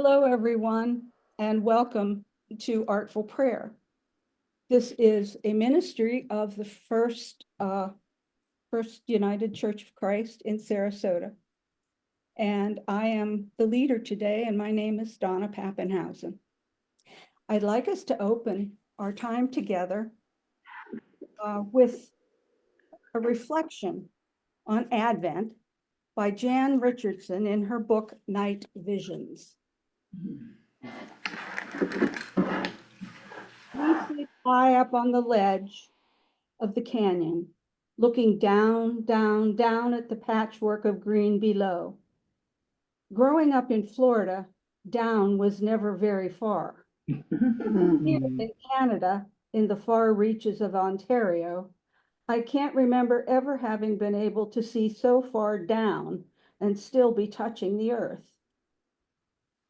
Hello, everyone, and welcome to Artful Prayer. This is a ministry of the First United Church of Christ in Sarasota. And I am the leader today, and my name is Donna Papenhausen. I'd like us to open our time together with a reflection on Advent by Jan Richardson in her book, Night Visions. We sit high up on the ledge of the canyon, looking down, down, down at the patchwork of green below. Growing up in Florida, down was never very far. Here in Canada, in the far reaches of Ontario, I can't remember ever having been able to see so far down and still be touching the earth.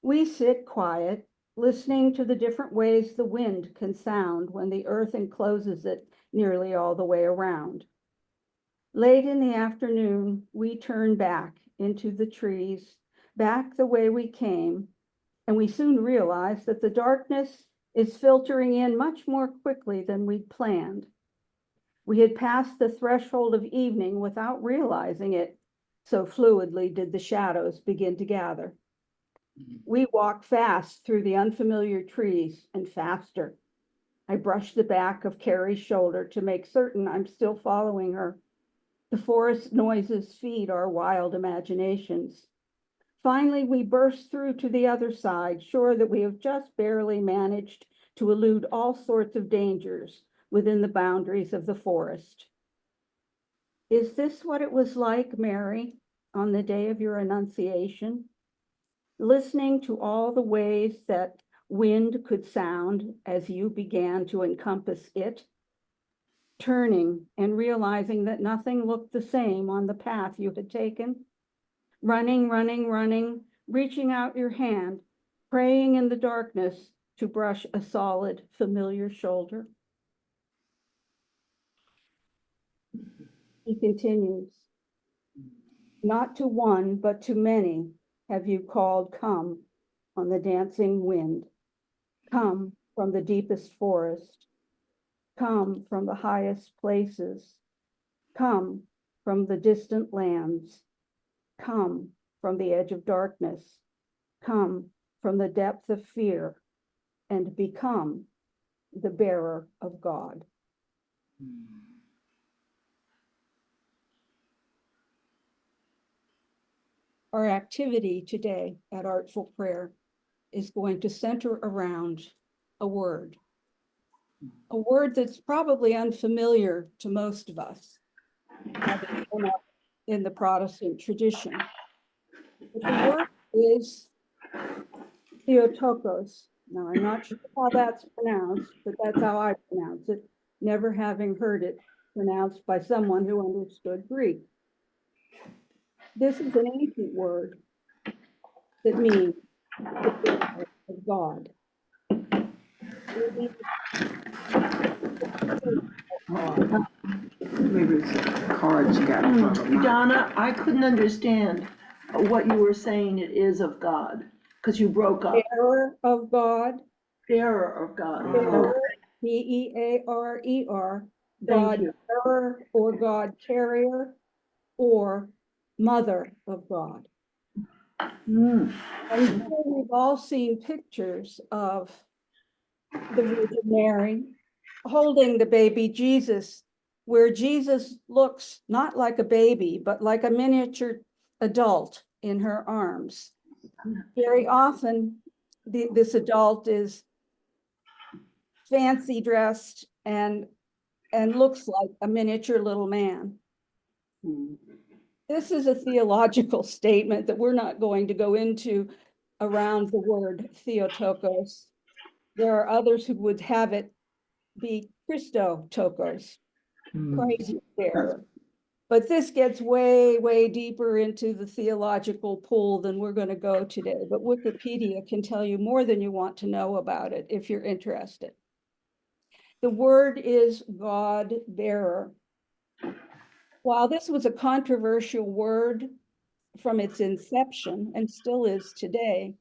We sit quiet, listening to the different ways the wind can sound when the earth encloses it nearly all the way around. Late in the afternoon, we turn back into the trees, back the way we came, and we soon realize that the darkness is filtering in much more quickly than we'd planned. We had passed the threshold of evening without realizing it, so fluidly did the shadows begin to gather. We walk fast through the unfamiliar trees and faster. I brush the back of Carrie's shoulder to make certain I'm still following her. The forest noises feed our wild imaginations. Finally, we burst through to the other side, sure that we have just barely managed to elude all sorts of dangers within the boundaries of the forest. Is this what it was like, Mary, on the day of your Annunciation? Listening to all the ways that wind could sound as you began to encompass it, turning and realizing that nothing looked the same on the path you had taken, running, running, running, reaching out your hand, praying in the darkness to brush a solid, familiar shoulder. He continues, not to one, but to many have you called, come on the dancing wind, come from the deepest forest, come from the highest places, come from the distant lands, come from the edge of darkness, come from the depth of fear, and become the bearer of God. Our activity today at Artful Prayer is going to center around a word that's probably unfamiliar to most of us, having grown up in the Protestant tradition. But the word is Theotokos. Now, I'm not sure how that's pronounced, but that's how I pronounce it, never having heard it pronounced by someone who understood Greek. This is an ancient word that means the bearer of God. Maybe it's cards you got in front of them. Donna, I couldn't understand what you were saying it is of God, because you broke up. Bearer of God. Bearer of God. Bearer, B-E-A-R-E-R, God bearer or God carrier or mother of God. I'm sure we've all seen pictures of the Virgin Mary holding the baby Jesus, where Jesus looks not like a baby, but like a miniature adult in her arms. Very often, this adult is fancy dressed and looks like a miniature little man. This is a theological statement that we're not going to go into around the word Theotokos. There are others who would have it be Christotokos, Christ bearer. But this gets way, way deeper into the theological pool than we're going to go today. But Wikipedia can tell you more than you want to know about it if you're interested. The word is God bearer. While this was a controversial word from its inception and still is today,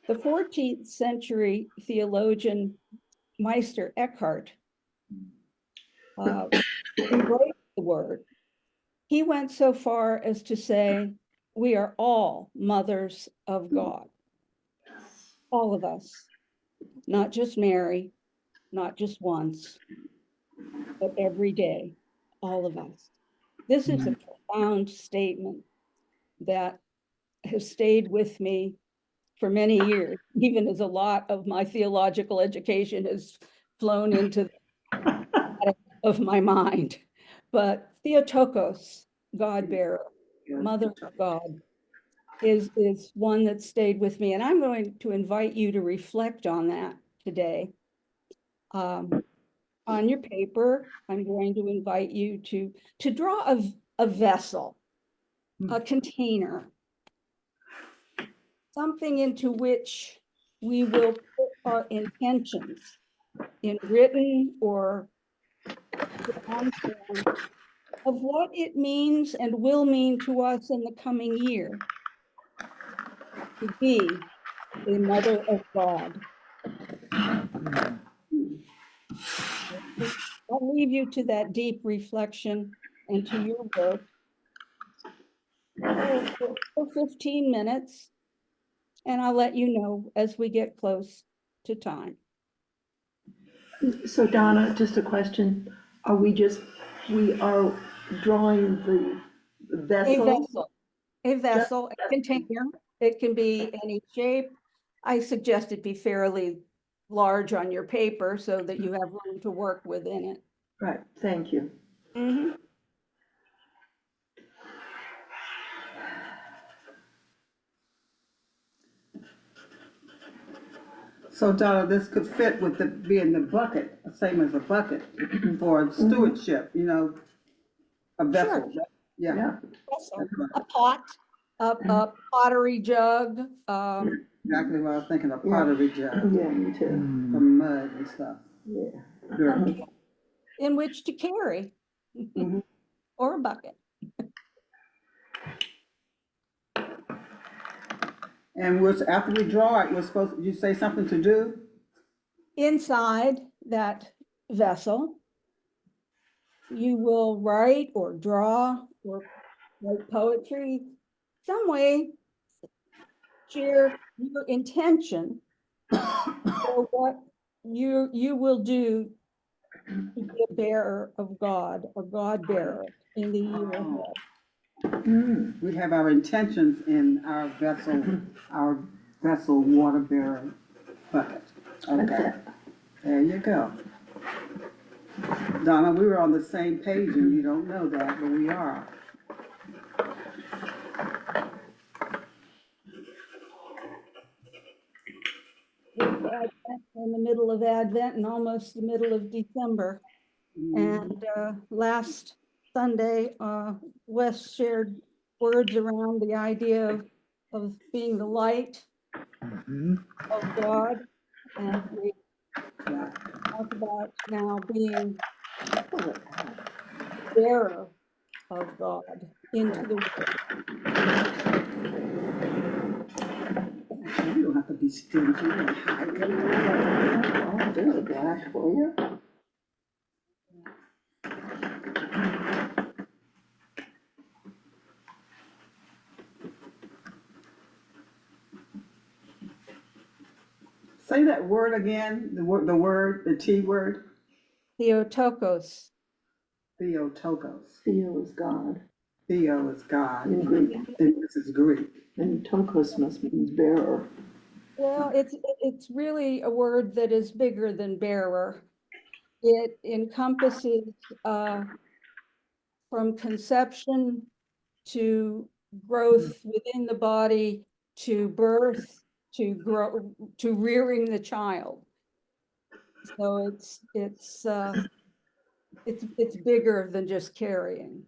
The 14th century theologian Meister Eckhart embraced the word. He went so far as to say, we are all mothers of God. All of us, not just Mary, not just once, but every day, all of us. This is a profound statement that has stayed with me for many years, even as a lot of my theological education has flown into the attic of my mind. But Theotokos, God bearer, mother of God, is one that stayed with me. And I'm going to invite you to reflect on that today. On your paper, I'm going to invite you to draw a vessel, a container, something into which we will put our intentions in written or on form of what it means and will mean to us in the coming year to be a mother of God. I'll leave you to that deep reflection and to your work for 15 minutes, and I'll let you know as we get close to time. So Donna, just a question, we are drawing the A vessel? vessel, a container. It can be any shape. I suggest it be fairly large on your paper so that you have room to work within it. Right, thank you. So Donna, this could fit with being the bucket, same as a bucket for stewardship, you know, a vessel. Sure. Yeah. Vessel, a pot, a pottery jug. Exactly what I was thinking, a pottery jug Yeah, me too. for mud and stuff. Yeah. Dirt. In which to carry, or a bucket. And after we draw it, did you say something to do? Inside that vessel, you will write or draw or write poetry, some way share your intention for what you will do to be a bearer of God, a God bearer in the year ahead. We have our intentions in our vessel water bearer bucket. Okay, there you go. Donna, we were on the same page and you don't know that, but we are. It's Advent, in the middle of Advent and almost the middle of December. And last Sunday, Wes shared words around the idea of being the light of God. And we talk about now being the bearer of God into the world. You don't have to be stingy and hide it. Oh, there's a dash for you. Say that word again, the T word. Theotokos. Theotokos. Theo is God. Theo is God. In Greek. And this is Greek. And tokos means bearer. Well, it's really a word that is bigger than bearer. It encompasses from conception to growth within the body, to birth, to grow, to rearing the child. So it's bigger than just carrying.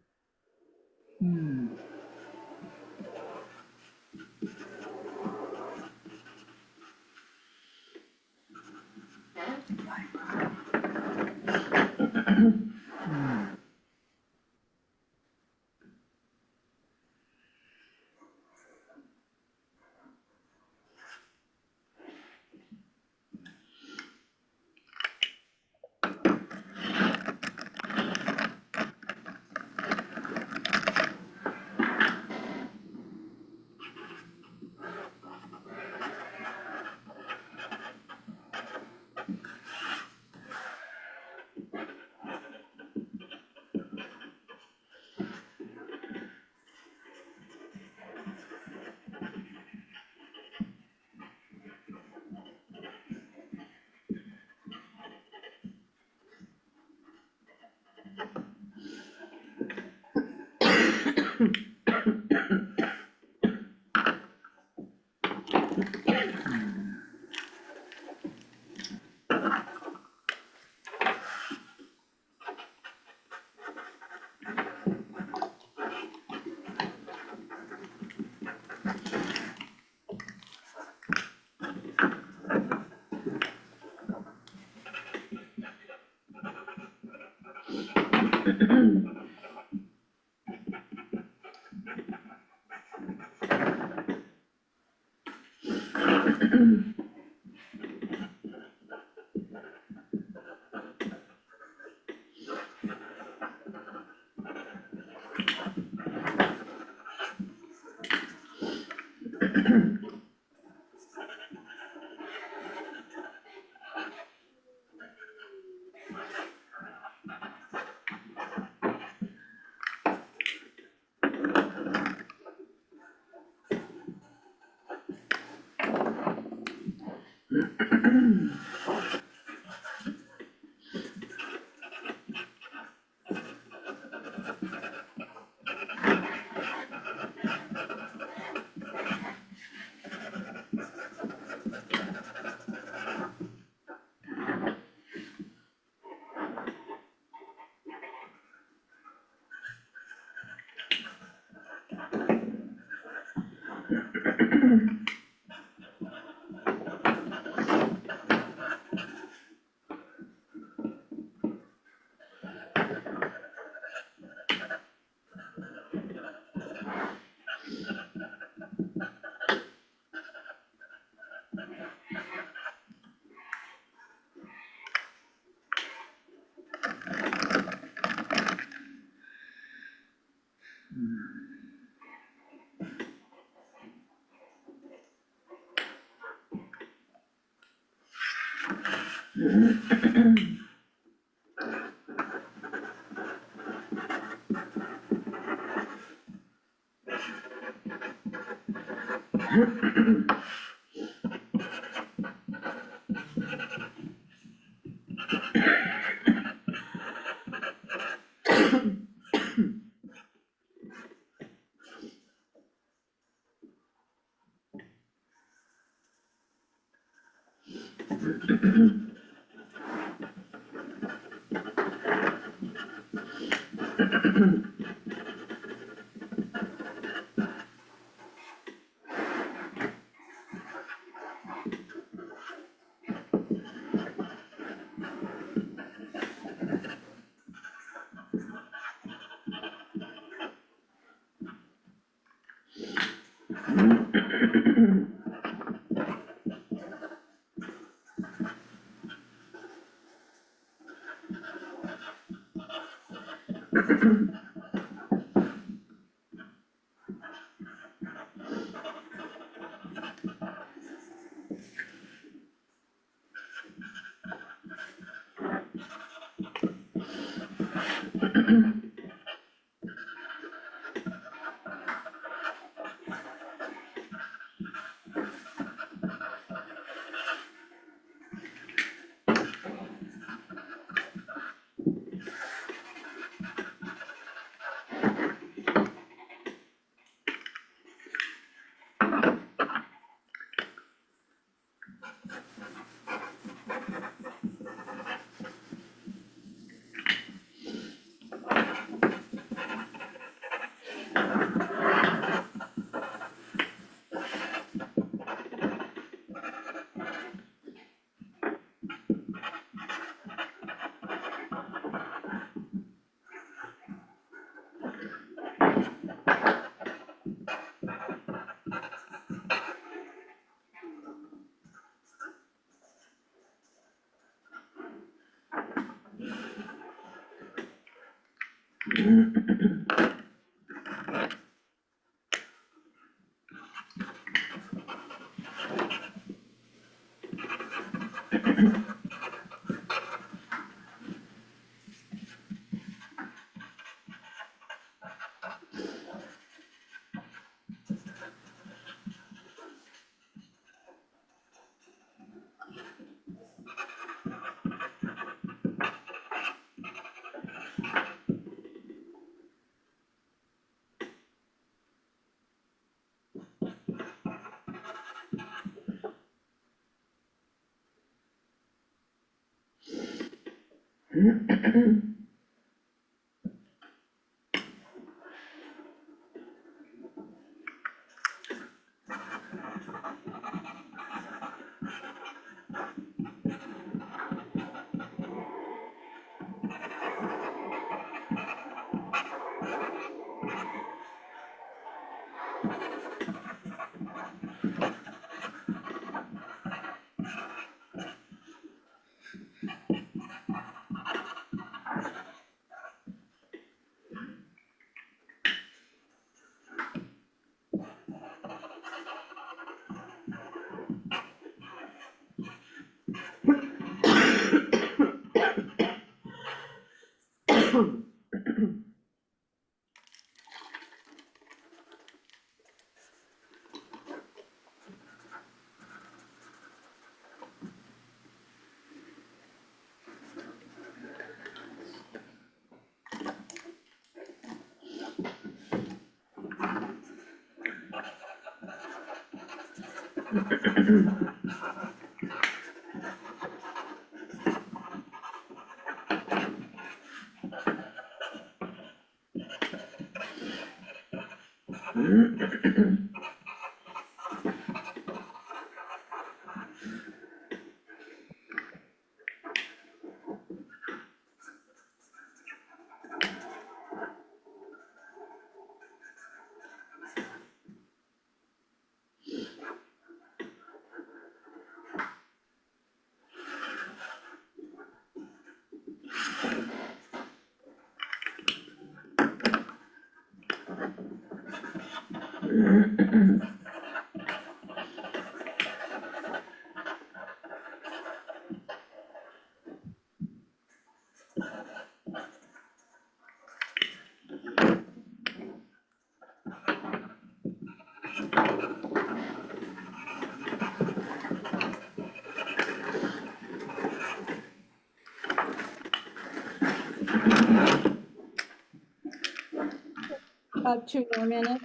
About 2 more minutes.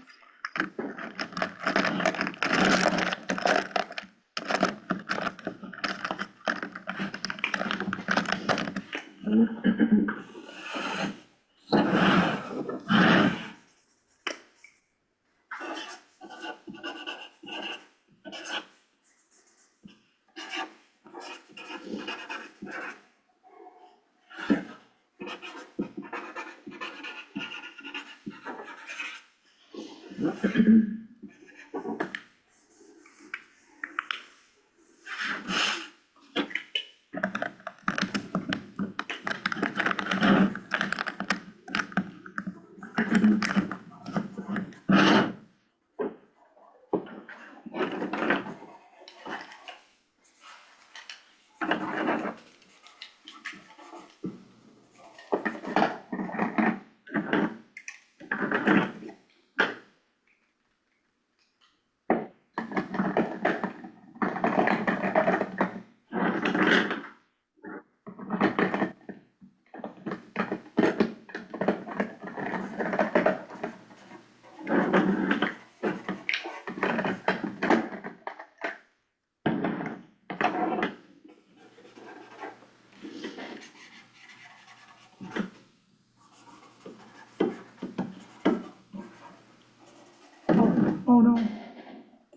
Oh, no.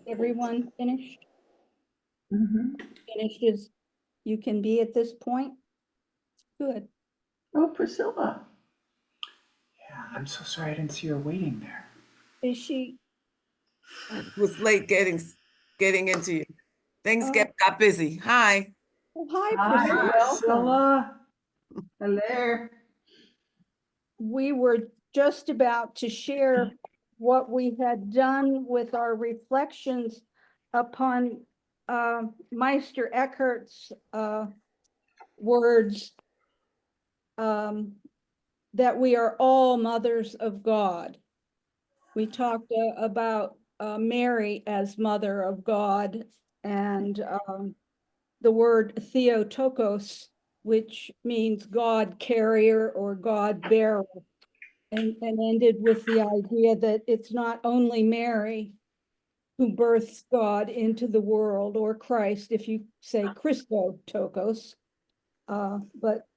Everyone finished? Mhm. Finished as you can be at this point? Good. Oh, Priscilla. Yeah, I'm so sorry I didn't see her waiting there. Is she, Was late getting into you. Things oh, got busy. Hi. hi, Hi, Priscilla. welcome. Priscilla. Hello. We were just about to share what we had done with our reflections upon Meister Eckhart's words that we are all mothers of God. We talked about Mary as mother of God, and the word Theotokos, which means God carrier or God bearer, and ended with the idea that it's not only Mary who births God into the world, or Christ, if you say Christotokos, but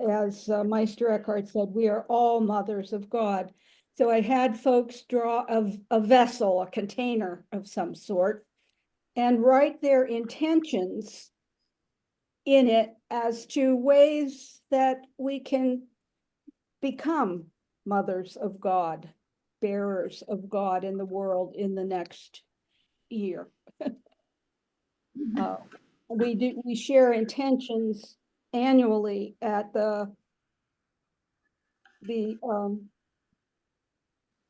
as Meister Eckhart said, we are all mothers of God. So I had folks draw a vessel, a container of some sort, and write their intentions in it as to ways that we can become mothers of God, bearers of God in the world in the next year. We share intentions annually at the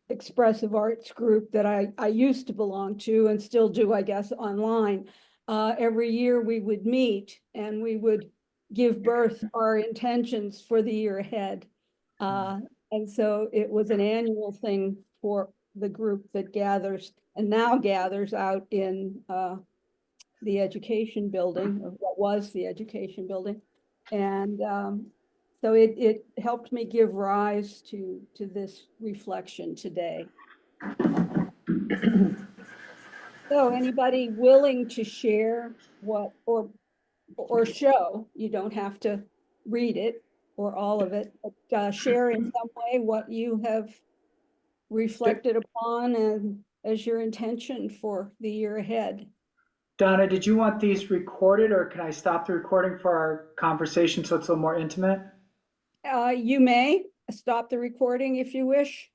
expressive arts group that I used to belong to and still do, I guess, online. Every year we would meet and we would give birth our intentions for the year ahead. And so it was an annual thing for the group that gathers and now gathers out in the education building, or what was the education building. And so it helped me give rise to this reflection today. So anybody willing to share what, or show, you don't have to read it or all of it, but share in some way what you have reflected upon and as your intention for the year ahead. Donna, did you want these recorded, or can I stop the recording for our conversation so it's a little more intimate? You may stop the recording if you wish.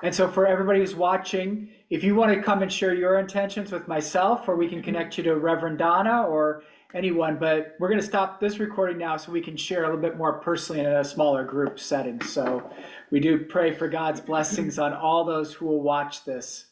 And so for everybody who's watching, if you want to come and share your intentions with myself, or we can connect you to Reverend Donna or anyone, but we're going to stop this recording now so we can share a little bit more personally in a smaller group setting. So we do pray for God's blessings on all those who will watch this.